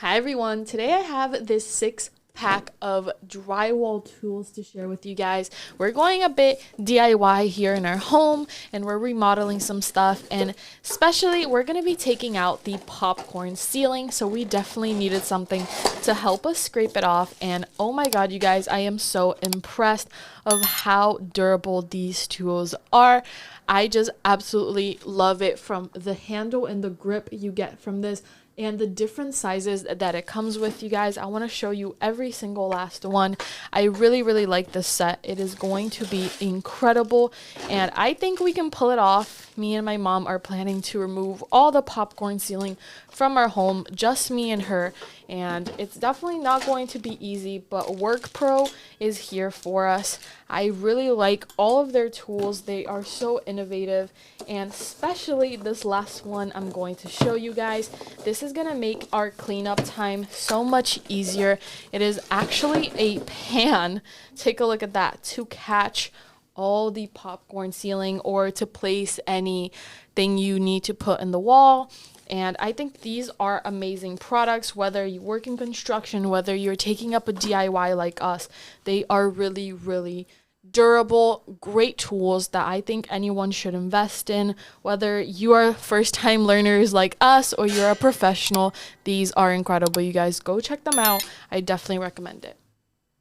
Hi everyone, today I have this 6-pack of drywall tools to share with you guys. We're going a bit DIY here in our home and we're remodeling some stuff, and especially we're going to be taking out the popcorn ceiling, so we definitely needed something to help us scrape it off. And oh my god, you guys, I am so impressed of how durable these tools are. I just absolutely love it, from the handle and the grip you get from this and the different sizes that it comes with. You guys, I want to show you every single last one. I really like this set. It is going to be incredible and I think we can pull it off. Me and my mom are planning to remove all the popcorn ceiling from our home, just me and her, and it's definitely not going to be easy, but WORKPRO is here for us. I really like all of their tools. They are so innovative, and especially this last one I'm going to show you guys. This is going to make our cleanup time so much easier. It is actually a pan, take a look at that, to catch all the popcorn ceiling or to place anything you need to put in the wall. And I think these are amazing products, whether you work in construction, whether you're taking up a DIY like us. They are really durable, great tools that I think anyone should invest in. Whether you are first-time learners like us or you're a professional, these are incredible. You guys go check them out. I definitely recommend it.